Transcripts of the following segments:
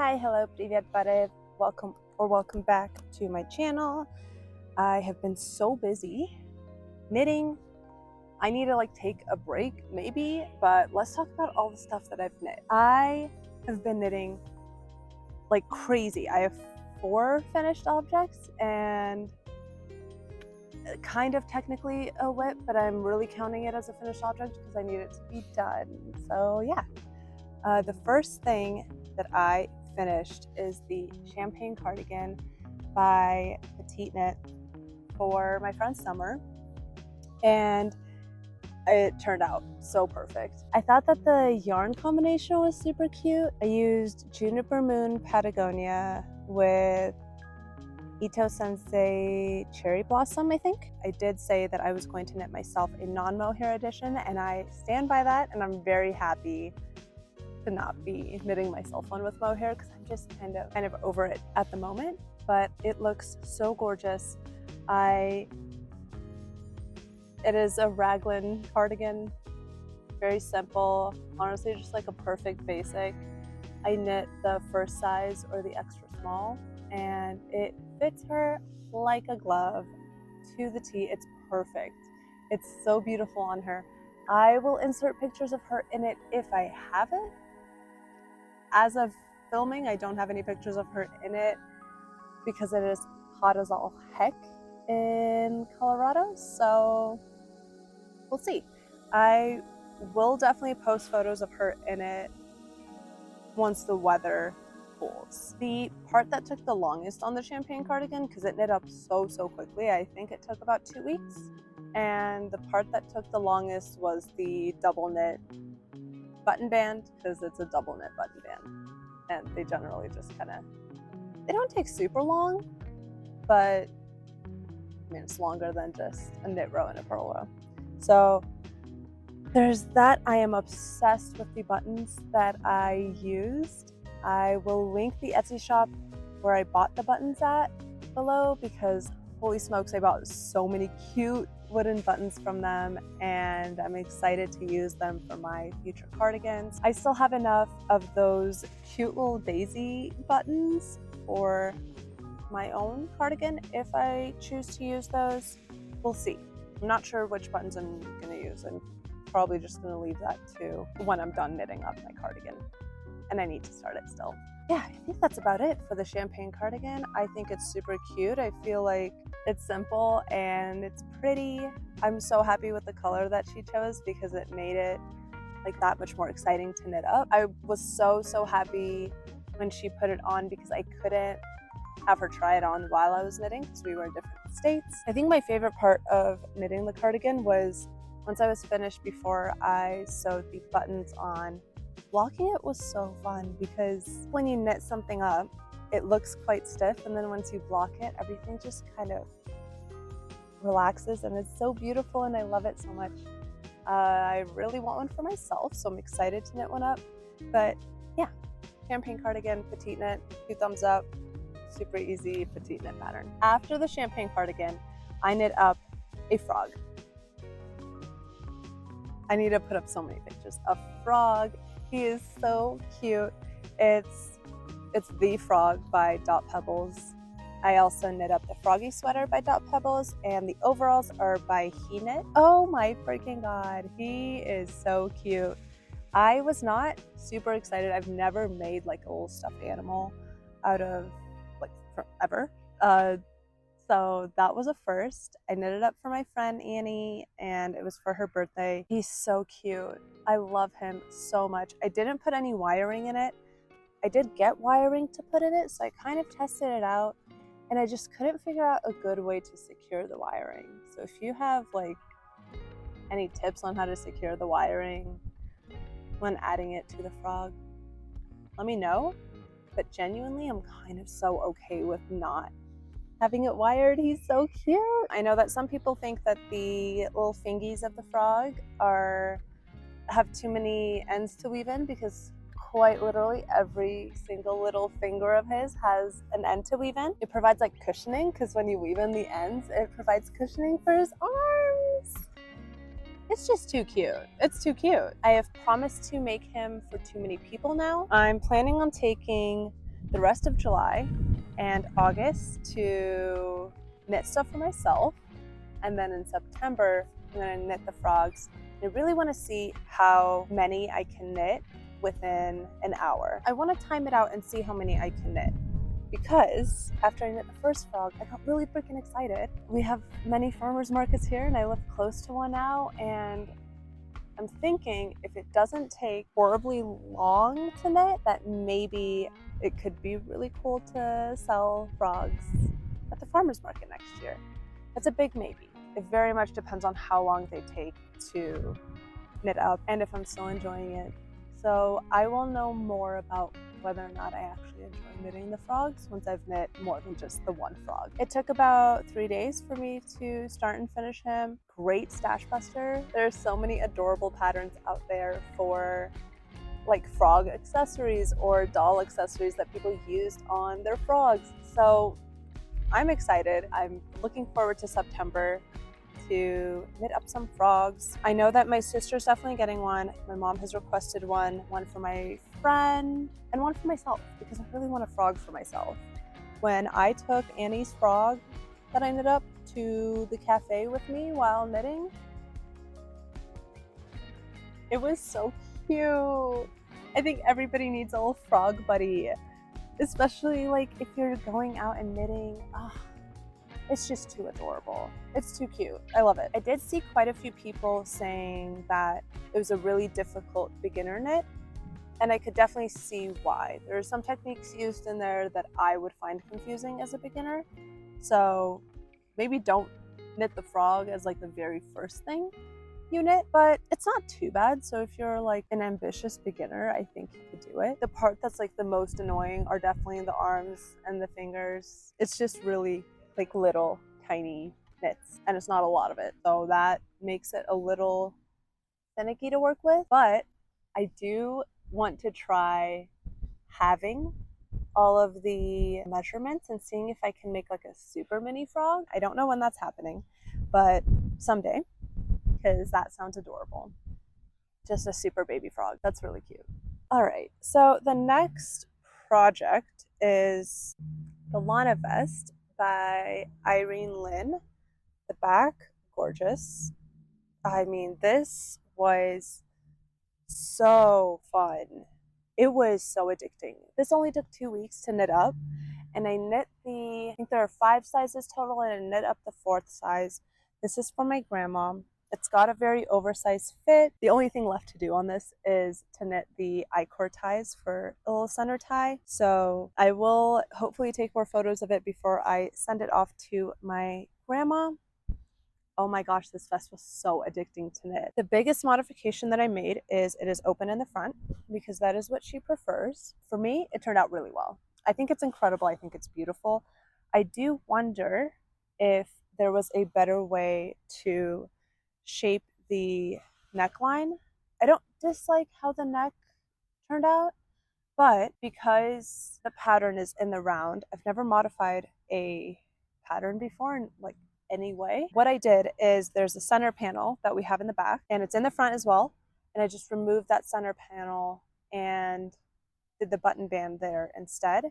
Hi, hello, привет, buddy. Welcome back to my channel. I have been so busy knitting. I need to take a break maybe, but let's talk about all the stuff that I've knit. I have been knitting like crazy. I have 4 finished objects and kind of technically a WIP, but I'm really counting it as a finished object because I need it to be done. So yeah, the first thing that I finished is the champagne cardigan by Petite Knit for my friend's summer, and it turned out so perfect. I thought that the yarn combination was super cute. I used Juniper Moon Patagonia with Ito Sensei Cherry Blossom, I think. I did say that I was going to knit myself a non-mohair edition, and I stand by that, and I'm very happy to not be knitting myself one with mohair because I'm just kind of over it at the moment, but it looks so gorgeous. It is a raglan cardigan, very simple, honestly just like a perfect basic. I knit the first size or the extra small and it fits her like a glove to the T. It's perfect. It's so beautiful on her. I will insert pictures of her in it if I have it. As of filming, I don't have any pictures of her in it because it is hot as all heck in Colorado, so we'll see. I will definitely post photos of her in it once the weather cools. The part that took the longest on the champagne cardigan, because it knit up so quickly, I think it took about 2 weeks, and the part that took the longest was the double knit button band, because it's a double knit button band and they generally just they don't take super long, but I mean it's longer than just a knit row and a purl row. So there's that. I am obsessed with the buttons that I used. I will link the Etsy shop where I bought the buttons at below because holy smokes, I bought so many cute wooden buttons from them and I'm excited to use them for my future cardigans. I still have enough of those cute little daisy buttons for my own cardigan if I choose to use those. We'll see. I'm not sure which buttons I'm gonna use. I'm probably just gonna leave that to when I'm done knitting up my cardigan, and I need to start it still. Yeah, I think that's about it for the champagne cardigan. I think it's super cute. I feel like it's simple and it's pretty. I'm so happy with the color that she chose because it made it like that much more exciting to knit up. I was so happy when she put it on because I couldn't have her try it on while I was knitting because we were in different states. I think my favorite part of knitting the cardigan was once I was finished before I sewed the buttons on. Blocking it was so fun because when you knit something up, it looks quite stiff, and then once you block it, everything just kind of relaxes and it's so beautiful and I love it so much. I really want one for myself, so I'm excited to knit one up. But yeah, champagne cardigan, Petite Knit, 2 thumbs up, super easy Petite Knit pattern. After the champagne cardigan, I knit up a frog. I need to put up so many pictures. A frog. He is so cute. It's the frog by Dot Pebbles. I also knit up the froggy sweater by Dot Pebbles, and the overalls are by He Knit. Oh my freaking god, he is so cute. I was not super excited. I've never made like a little stuffed animal out of like forever. So that was a first. I knitted up for my friend Annie and it was for her birthday. He's so cute. I love him so much. I didn't put any wiring in it. I did get wiring to put in it, so I kind of tested it out and I just couldn't figure out a good way to secure the wiring. So if you have like any tips on how to secure the wiring when adding it to the frog, let me know. But genuinely, I'm kind of so okay with not having it wired. He's so cute. I know that some people think that the little fingies of the frog have too many ends to weave in because quite literally every single little finger of his has an end to weave in. It provides like cushioning because when you weave in the ends, it provides cushioning for his arms. It's just too cute. It's too cute. I have promised to make him for too many people now. I'm planning on taking the rest of July and August to knit stuff for myself. And then in September, I'm gonna knit the frogs. I really wanna see how many I can knit within an hour. I wanna time it out and see how many I can knit, because after I knit the first frog, I got really freaking excited. We have many farmers markets here and I live close to one now, and I'm thinking if it doesn't take horribly long to knit, that maybe it could be really cool to sell frogs at the farmers market next year. That's a big maybe. It very much depends on how long they take to knit up and if I'm still enjoying it. So I will know more about whether or not I actually enjoy knitting the frogs once I've knit more than just the one frog. It took about 3 days for me to start and finish him. Great stash buster. There's so many adorable patterns out there for like frog accessories or doll accessories that people used on their frogs. So I'm excited. I'm looking forward to September to knit up some frogs. I know that my sister's definitely getting one. My mom has requested one for my friend, and one for myself because I really want a frog for myself. When I took Annie's frog that I knit up to the cafe with me while knitting, it was so cute. I think everybody needs a little frog buddy, especially like if you're going out and knitting. It's just too adorable. It's too cute. I love it. I did see quite a few people saying that it was a really difficult beginner knit, and I could definitely see why. There are some techniques used in there that I would find confusing as a beginner. So maybe don't knit the frog as like the very first thing you knit, but it's not too bad. So if you're like an ambitious beginner, I think you could do it. The part that's like the most annoying are definitely the arms and the fingers. It's just really like little tiny knits, and it's not a lot of it, so that makes it a little finicky to work with. But I do want to try having all of the measurements and seeing if I can make like a super mini frog. I don't know when that's happening, but someday, because that sounds adorable. Just a super baby frog. That's really cute. All right, so the next project is the Lana vest by Irene Lynn. The back, gorgeous. I mean, this was so fun. It was so addicting. This only took 2 weeks to knit up, and I knit I think there are 5 sizes total, and I knit up the 4th size. This is for my grandma. It's got a very oversized fit. The only thing left to do on this is to knit the I-cord ties for a little center tie. So I will hopefully take more photos of it before I send it off to my grandma. Oh my gosh, this vest was so addicting to knit. The biggest modification that I made is it is open in the front because that is what she prefers. For me, it turned out really well. I think it's incredible. I think it's beautiful. I do wonder if there was a better way to shape the neckline. I don't dislike how the neck turned out, but because the pattern is in the round, I've never modified a pattern before in like any way. What I did is there's a center panel that we have in the back, and it's in the front as well, and I just removed that center panel and did the button band there instead.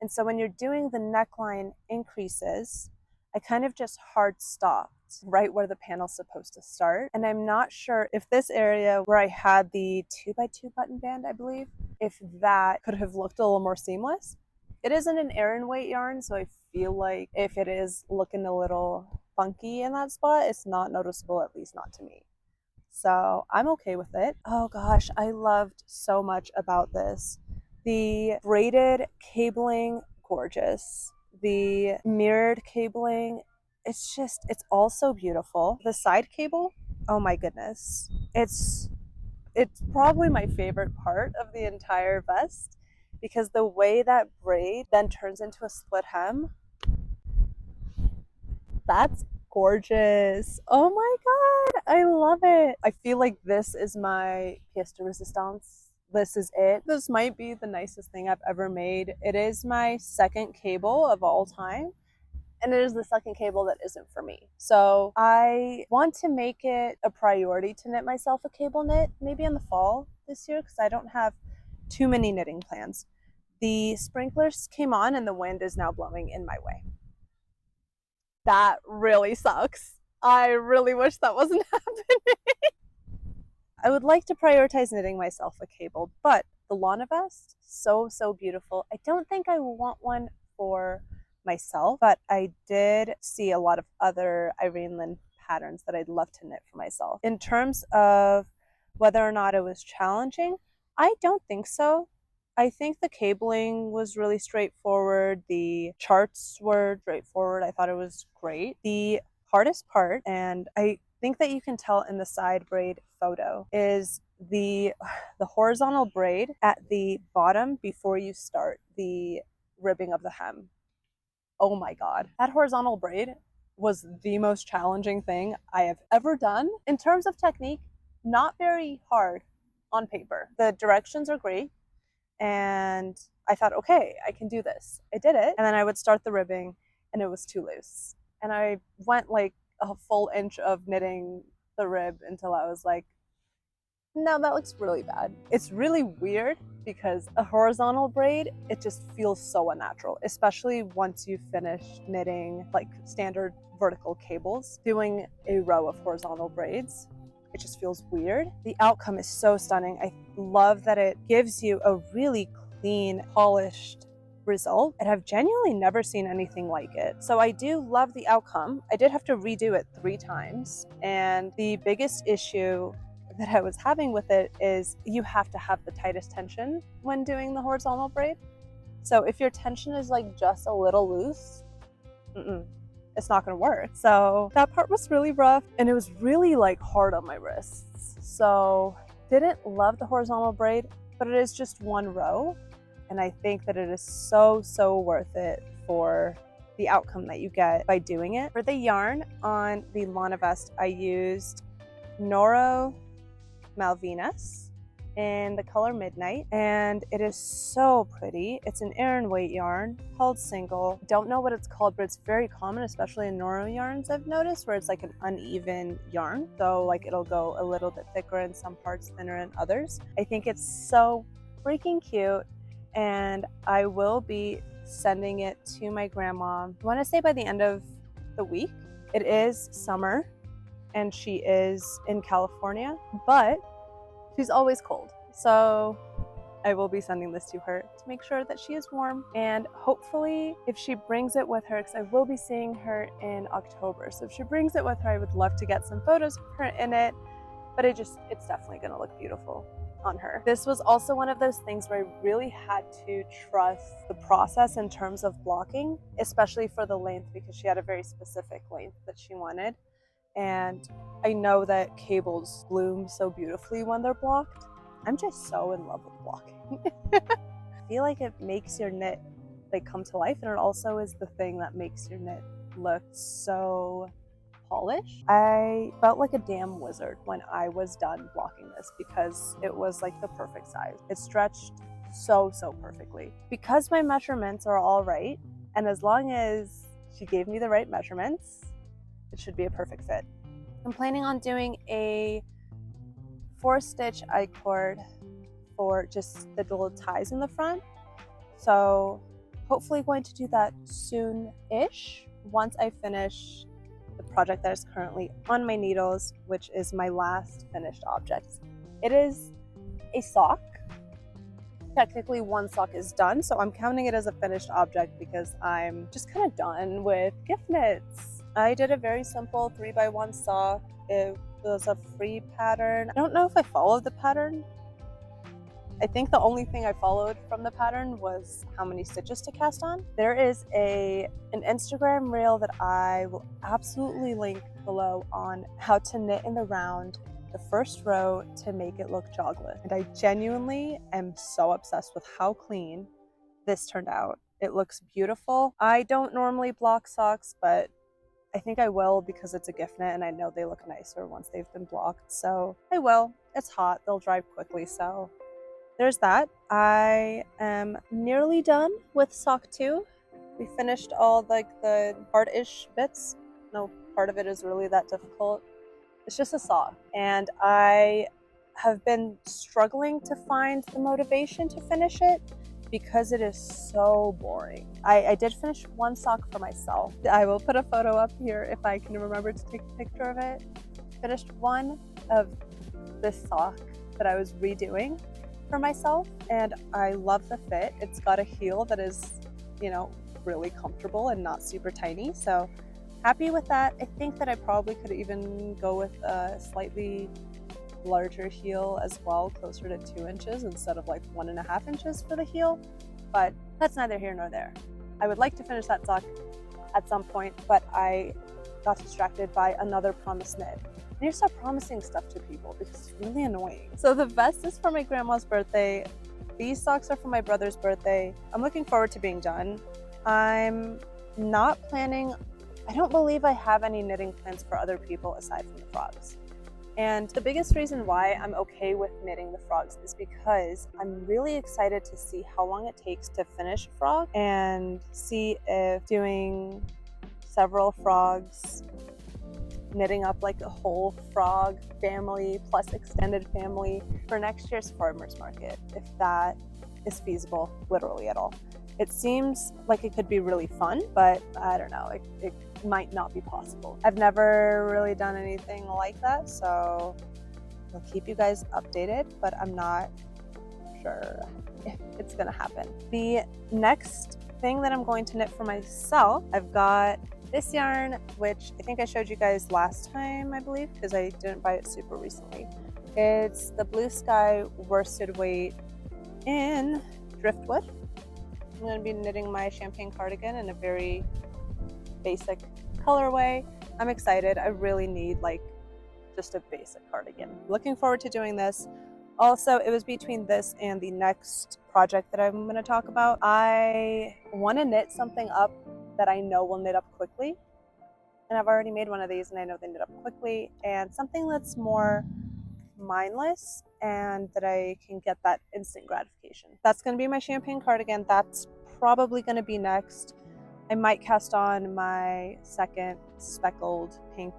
And so when you're doing the neckline increases, I kind of just hard stopped right where the panel's supposed to start. And I'm not sure if this area where I had the 2x2 button band, I believe, if that could have looked a little more seamless. It isn't an Aran weight yarn, so I feel like if it is looking a little funky in that spot, it's not noticeable, at least not to me. So I'm okay with it. Oh gosh, I loved so much about this. The braided cabling, gorgeous. The mirrored cabling, it's all so beautiful. The side cable, oh my goodness. It's probably my favorite part of the entire vest, because the way that braid then turns into a split hem, that's gorgeous. Oh my god, I love it. I feel like this is my pièce de résistance. This is it. This might be the nicest thing I've ever made. It is my second cable of all time, and it is the second cable that isn't for me. So I want to make it a priority to knit myself a cable knit, maybe in the fall this year, because I don't have too many knitting plans. The sprinklers came on and the wind is now blowing in my way. That really sucks. I really wish that wasn't happening. I would like to prioritize knitting myself a cable, but the Lana vest, so beautiful. I don't think I want one for myself, but I did see a lot of other Irene Lynn patterns that I'd love to knit for myself. In terms of whether or not it was challenging, I don't think so. I think the cabling was really straightforward. The charts were straightforward. I thought it was great. The hardest part, and I think that you can tell in the side braid photo, is the horizontal braid at the bottom before you start the ribbing of the hem. Oh my god, that horizontal braid was the most challenging thing I have ever done. In terms of technique, not very hard on paper. The directions are great, and I thought, okay, I can do this. I did it, and then I would start the ribbing and it was too loose, and I went like a full inch of knitting the rib until I was like, no, that looks really bad. It's really weird because a horizontal braid, it just feels so unnatural, especially once you finish knitting like standard vertical cables. Doing a row of horizontal braids, it just feels weird. The outcome is so stunning. I love that it gives you a really clean, polished result, and I've genuinely never seen anything like it. So I do love the outcome. I did have to redo it 3 times, and the biggest issue that I was having with it is you have to have the tightest tension when doing the horizontal braid. So if your tension is like just a little loose, it's not gonna work. So that part was really rough, and it was really like hard on my wrists. So didn't love the horizontal braid, but it is just one row, and I think that it is so worth it for the outcome that you get by doing it. For the yarn on the Lana vest, I used Noro Malvinas in the color Midnight, and it is so pretty. It's an Aran weight yarn called Single. Don't know what it's called, but it's very common, especially in Noro yarns, I've noticed, where it's like an uneven yarn. So like it'll go a little bit thicker in some parts, thinner in others. I think it's so freaking cute, and I will be sending it to my grandma, I want to say by the end of the week. It is summer and she is in California, but she's always cold. So I will be sending this to her to make sure that she is warm, and hopefully if she brings it with her, because I will be seeing her in October. So if she brings it with her, I would love to get some photos of her in it, but it's definitely gonna look beautiful on her. This was also one of those things where I really had to trust the process in terms of blocking, especially for the length, because she had a very specific length that she wanted. And I know that cables bloom so beautifully when they're blocked. I'm just so in love with blocking. I feel like it makes your knit like come to life, and it also is the thing that makes your knit look so polished. I felt like a damn wizard when I was done blocking this, because it was like the perfect size. It stretched so perfectly. Because my measurements are all right, and as long as she gave me the right measurements, it should be a perfect fit. I'm planning on doing a 4-stitch I-cord for just the little ties in the front. So hopefully going to do that soon-ish once I finish the project that is currently on my needles, which is my last finished object. It is a sock. Technically one sock is done, so I'm counting it as a finished object because I'm just kind of done with gift knits. I did a very simple 3x1 sock. It was a free pattern. I don't know if I followed the pattern. I think the only thing I followed from the pattern was how many stitches to cast on. There is an Instagram reel that I will absolutely link below on how to knit in the round the first row to make it look jogless. And I genuinely am so obsessed with how clean this turned out. It looks beautiful. I don't normally block socks, but I think I will because it's a gift knit and I know they look nicer once they've been blocked. So I will. It's hot, they'll dry quickly, so there's that. I am nearly done with sock 2. We finished all like the hard-ish bits. No part of it is really that difficult. It's just a sock. And I have been struggling to find the motivation to finish it because it is so boring. I did finish one sock for myself. I will put a photo up here if I can remember to take a picture of it. Finished one of this sock that I was redoing for myself, and I love the fit. It's got a heel that is, you know, really comfortable and not super tiny, so happy with that. I think that I probably could even go with a slightly larger heel as well, closer to 2 inches instead of like 1.5 inches for the heel, but that's neither here nor there. I would like to finish that sock at some point, but I got distracted by another promise knit. I need to stop promising stuff to people because it's really annoying. So the vest is for my grandma's birthday. These socks are for my brother's birthday. I'm looking forward to being done. I'm not planning, I don't believe I have any knitting plans for other people aside from the frogs. And the biggest reason why I'm okay with knitting the frogs is because I'm really excited to see how long it takes to finish a frog and see if doing several frogs, knitting up like a whole frog family plus extended family for next year's farmers market, if that is feasible literally at all. It seems like it could be really fun, but I don't know, it might not be possible. I've never really done anything like that, so I'll keep you guys updated, but I'm not sure if it's gonna happen. The next thing that I'm going to knit for myself, I've got this yarn, which I think I showed you guys last time, I believe, because I didn't buy it super recently. It's the Blue Sky worsted weight in driftwood. I'm going to be knitting my champagne cardigan in a very basic colorway. I'm excited. I really need like just a basic cardigan. Looking forward to doing this. Also, it was between this and the next project that I'm going to talk about. I want to knit something up that I know will knit up quickly. And I've already made one of these and I know they knit up quickly. And something that's more mindless and that I can get that instant gratification. That's going to be my champagne cardigan. That's probably going to be next. I might cast on my second speckled pink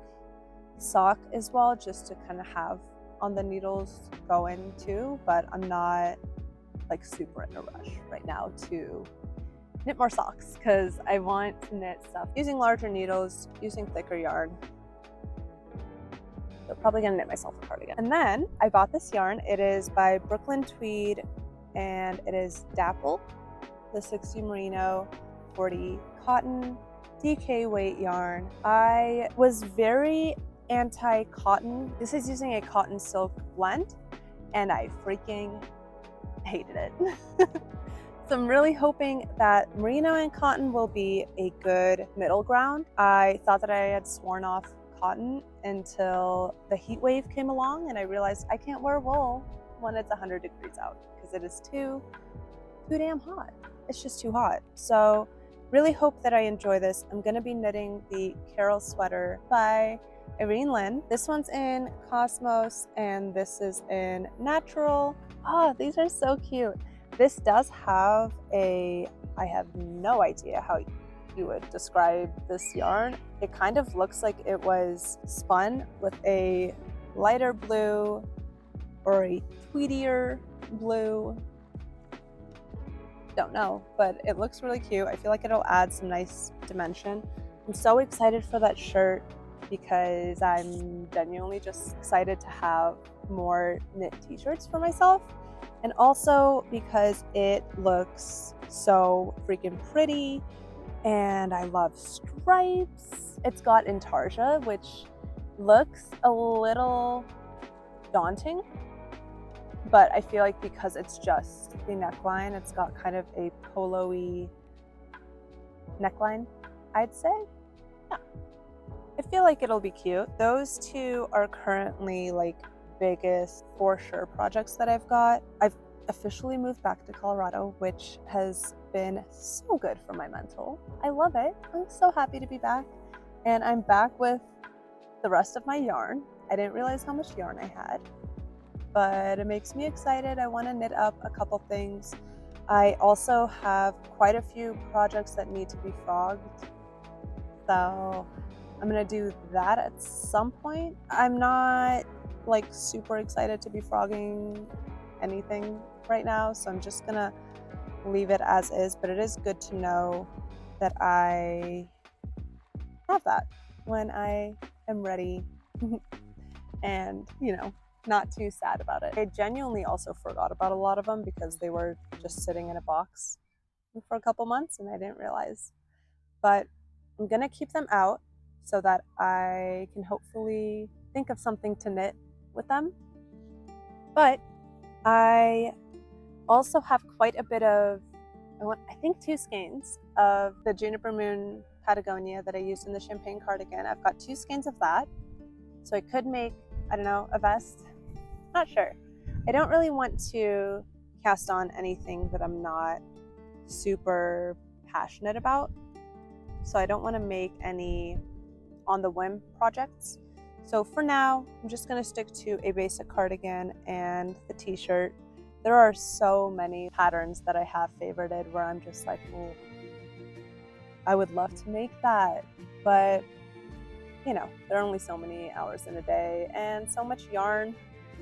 sock as well, just to kind of have on the needles going too, but I'm not like super in a rush right now to knit more socks because I want to knit stuff using larger needles, using thicker yarn. So probably gonna knit myself a cardigan. And then I bought this yarn. It is by Brooklyn Tweed and it is Dapple, the 60 merino, 40 cotton, DK weight yarn. I was very anti-cotton. This is using a cotton silk blend and I freaking hated it. So I'm really hoping that merino and cotton will be a good middle ground. I thought that I had sworn off cotton until the heat wave came along and I realized I can't wear wool when it's 100 degrees out because it is too damn hot. It's just too hot. So really hope that I enjoy this. I'm gonna be knitting the Carol sweater by Irene Lynn. This one's in Cosmos and this is in Natural. Oh, these are so cute. This does have a, I have no idea how you would describe this yarn. It kind of looks like it was spun with a lighter blue or a tweedier blue. Don't know, but it looks really cute. I feel like it'll add some nice dimension. I'm so excited for that shirt because I'm genuinely just excited to have more knit t-shirts for myself. And also because it looks so freaking pretty and I love stripes. It's got intarsia, which looks a little daunting, but I feel like because it's just the neckline, it's got kind of a polo-y neckline, I'd say. Yeah, I feel like it'll be cute. Those two are currently like biggest for sure projects that I've got. I've officially moved back to Colorado, which has been so good for my mental. I love it. I'm so happy to be back. And I'm back with the rest of my yarn. I didn't realize how much yarn I had, but it makes me excited. I want to knit up a couple things. I also have quite a few projects that need to be frogged. So I'm gonna do that at some point. I'm not like super excited to be frogging anything right now, so I'm just gonna leave it as is, but it is good to know that I have that when I am ready and, you know, not too sad about it. I genuinely also forgot about a lot of them because they were just sitting in a box for a couple months and I didn't realize. But I'm gonna keep them out so that I can hopefully think of something to knit with them. But I also have quite a bit of, I think 2 skeins of the Juniper Moon Patagonia that I used in the Champagne cardigan. I've got 2 skeins of that. So I could make, I don't know, a vest. Not sure. I don't really want to cast on anything that I'm not super passionate about. So I don't want to make any on the whim projects. So for now, I'm just going to stick to a basic cardigan and the t-shirt. There are so many patterns that I have favorited where I'm just like, oh, I would love to make that. But, you know, there are only so many hours in a day and so much yarn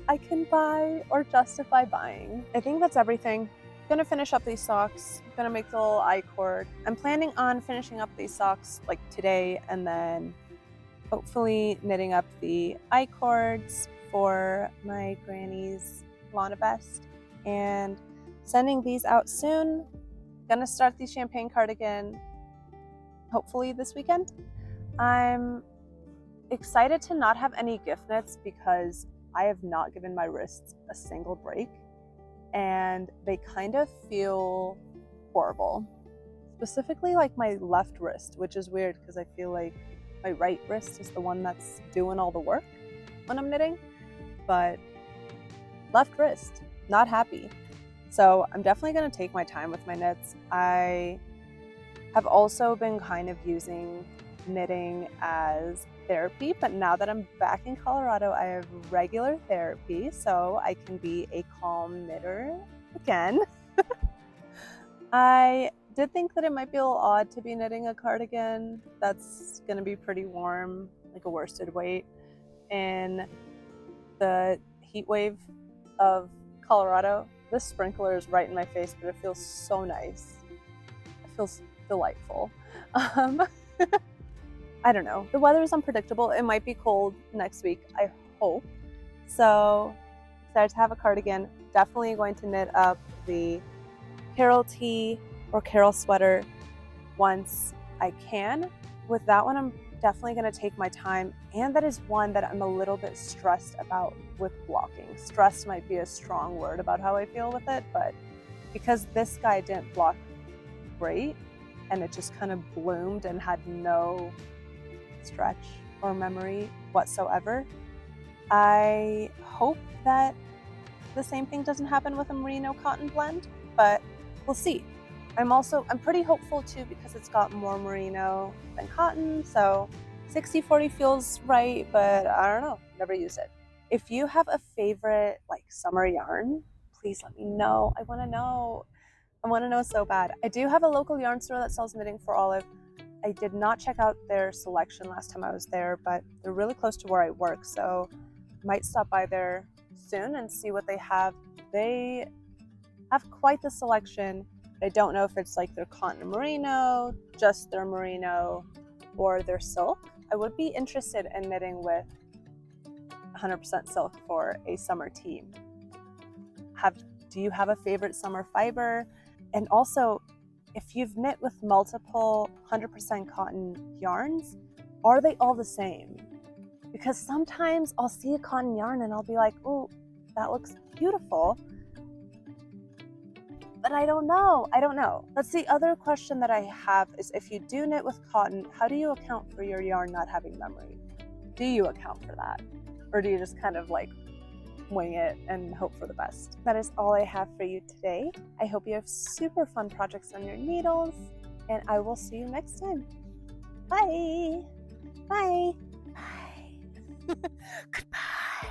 I can buy or justify buying. I think that's everything. I'm gonna finish up these socks. I'm gonna make the little I-cord. I'm planning on finishing up these socks like today and then hopefully knitting up the I-cords for my granny's Lana vest and sending these out soon. Gonna start the Champagne cardigan hopefully this weekend. I'm excited to not have any gift knits because I have not given my wrists a single break and they kind of feel horrible. Specifically like my left wrist, which is weird because I feel like my right wrist is the one that's doing all the work when I'm knitting, but left wrist, not happy. So I'm definitely going to take my time with my knits. I have also been kind of using knitting as therapy, but now that I'm back in Colorado, I have regular therapy, so I can be a calm knitter again. I did think that it might be a little odd to be knitting a cardigan that's going to be pretty warm, like a worsted weight, in the heat wave of Colorado. This sprinkler is right in my face, but it feels so nice. It feels delightful. I don't know. The weather is unpredictable. It might be cold next week, I hope. So excited to have a cardigan. Definitely going to knit up the Carol tee or Carol sweater once I can. With that one, I'm definitely going to take my time. And that is one that I'm a little bit stressed about with blocking. Stressed might be a strong word about how I feel with it, but because this guy didn't block great and it just kind of bloomed and had no stretch or memory whatsoever, I hope that the same thing doesn't happen with a merino cotton blend, but we'll see. I'm pretty hopeful too because it's got more merino than cotton, so 60-40 feels right, but I don't know, never used it. If you have a favorite like summer yarn, please let me know. I want to know so bad. I do have a local yarn store that sells knitting for Olive. I did not check out their selection last time I was there, but they're really close to where I work, so I might stop by there soon and see what they have. They have quite the selection, but I don't know if it's like their cotton merino, just their merino, or their silk. I would be interested in knitting with 100% silk for a summer team. Do you have a favorite summer fiber? And also, if you've knit with multiple 100% cotton yarns, are they all the same? Because sometimes I'll see a cotton yarn and I'll be like, oh, that looks beautiful. But I don't know. That's the other question that I have is if you do knit with cotton, how do you account for your yarn not having memory? Do you account for that? Or do you just kind of like wing it and hope for the best? That is all I have for you today. I hope you have super fun projects on your needles, and I will see you next time. Bye. Bye. Bye. Goodbye.